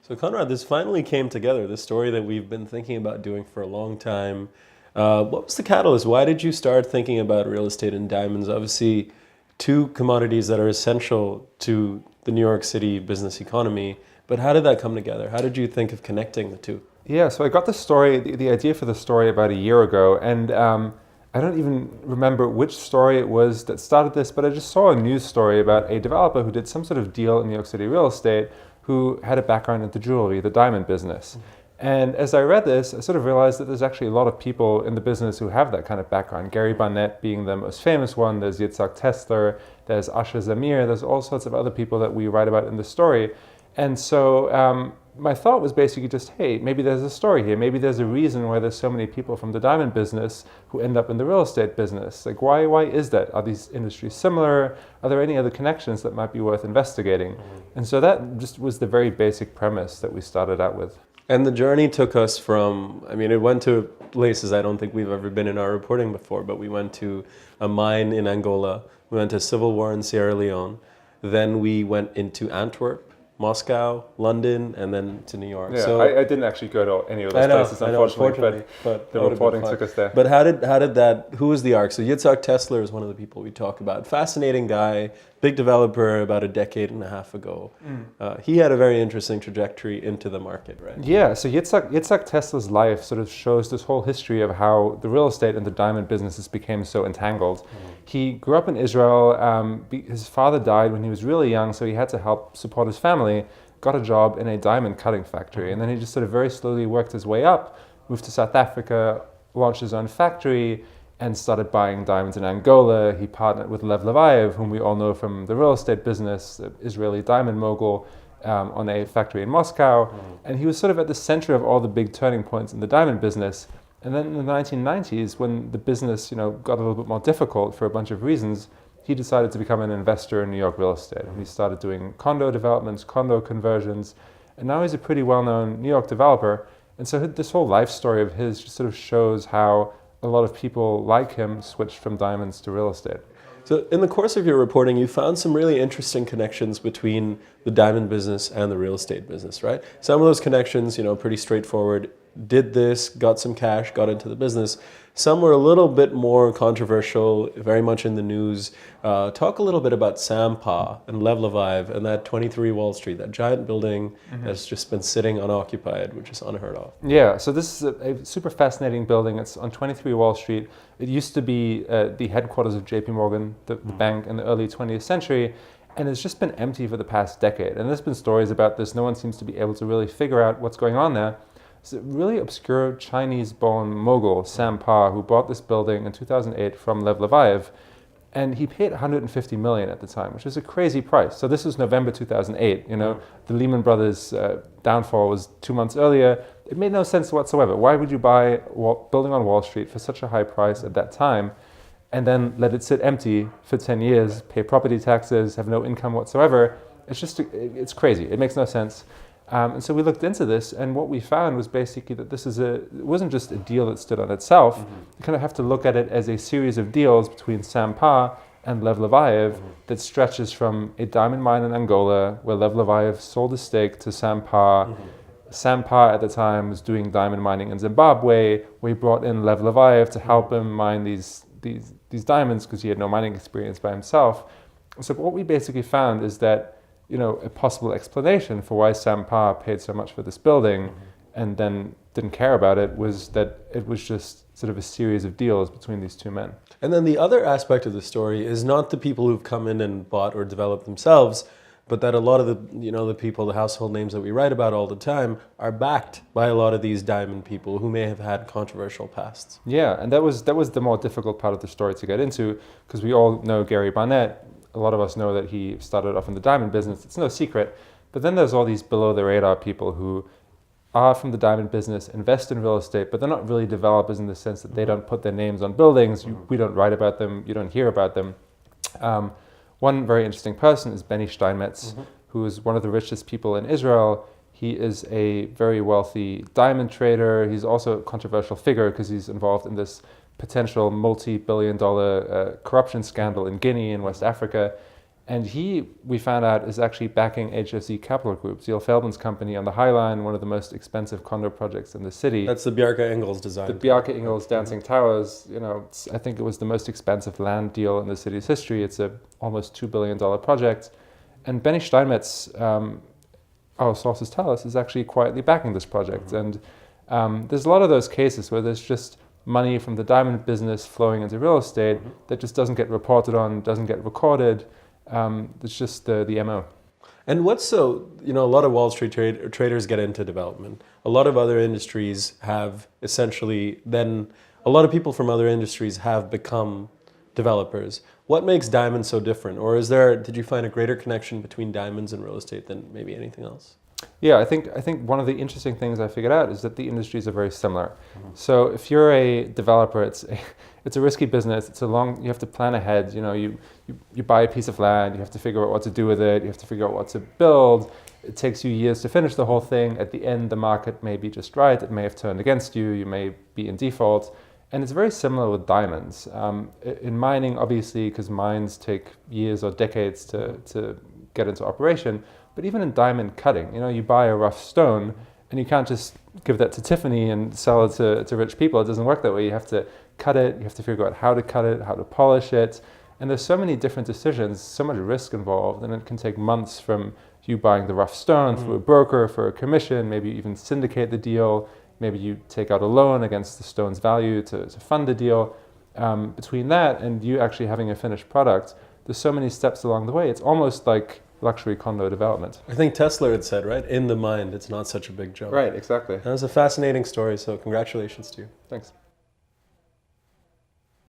So Konrad, this finally came together, this story that we've been thinking about doing for a long time. What was the catalyst? Why did you start thinking about real estate and diamonds? Obviously, two commodities that are essential to the New York City business economy. But how did that come together? How did you think of connecting the two? Yeah, so I got the story, the idea for the story about a year ago, and I don't even remember which story it was that started this, but I just saw a news story about a developer who did some sort of deal in New York City real estate who had a background in the jewelry, the diamond business. And as I read this, I sort of realized that there's actually a lot of people in the business who have that kind of background. Gary Barnett being the most famous one, there's Yitzhak Tshuva, there's Asher Zamir, there's all sorts of other people that we write about in the story. And so my thought was basically just, hey, maybe there's a story here. Maybe there's a reason why there's so many people from the diamond business who end up in the real estate business. Like, why is that? Are these industries similar? Are there any other connections that might be worth investigating? And so that just was the very basic premise that we started out with. And the journey took us from, it went to places I don't think we've ever been in our reporting before, but we went to a mine in Angola, we went to civil war in Sierra Leone, then we went into Antwerp, Moscow, London, and then to New York. Yeah, so I didn't actually go to any of those places, unfortunately, but the reporting took us there. But how did that, who was the arc? So Yitzhak Tshuva is one of the people we talk about. Fascinating guy, big developer about a decade and a half ago. He had a very interesting trajectory into the market, right? Yeah, so Yitzhak Tessler's life sort of shows this whole history of how the real estate and the diamond businesses became so entangled. He grew up in Israel. His father died when he was really young, so he had to help support his family, got a job in a diamond cutting factory, and then he just sort of very slowly worked his way up, moved to South Africa, launched his own factory, and started buying diamonds in Angola. He partnered with Lev Levayev, whom we all know from the real estate business, the Israeli diamond mogul, on a factory in Moscow. And he was sort of at the center of all the big turning points in the diamond business. And then in the 1990s, when the business got a little bit more difficult for a bunch of reasons, he decided to become an investor in New York real estate. And he started doing condo developments, condo conversions, and now he's a pretty well-known New York developer. And so this whole life story of his just sort of shows how a lot of people like him switched from diamonds to real estate. So in the course of your reporting, you found some really interesting connections between the diamond business and the real estate business, right? Some of those connections, pretty straightforward. Did this, got some cash, got into the business. Some were a little bit more controversial, very much in the news. Talk a little bit about Sampa and Lev Levayev and that 23 Wall Street, that giant building that's just been sitting unoccupied, which is unheard of. Yeah, so this is a super fascinating building. It's on 23 Wall Street. It used to be the headquarters of JP Morgan, the bank, in the early 20th century. And it's just been empty for the past decade. And there's been stories about this. No one seems to be able to really figure out what's going on there. It's a really obscure Chinese-born mogul, Sam Pa, who bought this building in 2008 from Lev Levayev. And he paid $150 million at the time, which is a crazy price. So this was November 2008. The Lehman Brothers downfall was 2 months earlier. It made no sense whatsoever. Why would you buy a building on Wall Street for such a high price at that time and then let it sit empty for 10 years, pay property taxes, have no income whatsoever? It's crazy. It makes no sense. And so we looked into this, and what we found was basically that it wasn't just a deal that stood on itself. You kind of have to look at it as a series of deals between Sam Pa and Lev Levayev that stretches from a diamond mine in Angola, where Lev Levayev sold a stake to Sam Pa. Sam Pa at the time was doing diamond mining in Zimbabwe, where he brought in Lev Levayev to help him mine these diamonds because he had no mining experience by himself. So what we basically found is that a possible explanation for why Sam Pa paid so much for this building and then didn't care about it was that it was just sort of a series of deals between these two men. And then the other aspect of the story is not the people who've come in and bought or developed themselves, but that a lot of the people, the household names that we write about all the time, are backed by a lot of these diamond people who may have had controversial pasts. Yeah, and that was the more difficult part of the story to get into, because we all know Gary Barnett. A lot of us know that he started off in the diamond business. It's no secret. But then there's all these below-the-radar people who are from the diamond business, invest in real estate, but they're not really developers in the sense that they don't put their names on buildings. We don't write about them. You don't hear about them. One very interesting person is Benny Steinmetz, who is one of the richest people in Israel. He is a very wealthy diamond trader. He's also a controversial figure because he's involved in this potential multi-billion-dollar corruption scandal in Guinea and West Africa. And we found out, is actually backing HFC Capital Group, Ziel Feldman's company on the High Line, one of the most expensive condo projects in the city. That's the Bjarke Ingels design. The Bjarke Ingels Dancing Towers, I think it was the most expensive land deal in the city's history. It's a almost $2 billion project. And Benny Steinmetz, our sources tell us, is actually quietly backing this project. And there's a lot of those cases where there's just money from the diamond business flowing into real estate that just doesn't get reported on, doesn't get recorded. It's just the MO. And what's so, a lot of Wall Street traders get into development. A lot of other industries have essentially, then a lot of people from other industries have become developers. What makes diamonds so different? Or did you find a greater connection between diamonds and real estate than maybe anything else? Yeah, I think one of the interesting things I figured out is that the industries are very similar. So if you're a developer, it's a risky business. You have to plan ahead. You buy a piece of land, you have to figure out what to do with it, you have to figure out what to build. It takes you years to finish the whole thing. At the end, the market may be just right. It may have turned against you. You may be in default. And it's very similar with diamonds. In mining, obviously, because mines take years or decades to get into operation. But even in diamond cutting, you buy a rough stone and you can't just give that to Tiffany and sell it to rich people. It doesn't work that way. You have to cut it, you have to figure out how to cut it, how to polish it. And there's so many different decisions, so much risk involved, and it can take months from you buying the rough stone through a broker for a commission, maybe you even syndicate the deal, maybe you take out a loan against the stone's value to fund the deal. Between that and you actually having a finished product, there's so many steps along the way. It's almost like luxury condo development. I think Tesla had said, right? In the mind, it's not such a big jump. Right, exactly. That was a fascinating story, so congratulations to you. Thanks.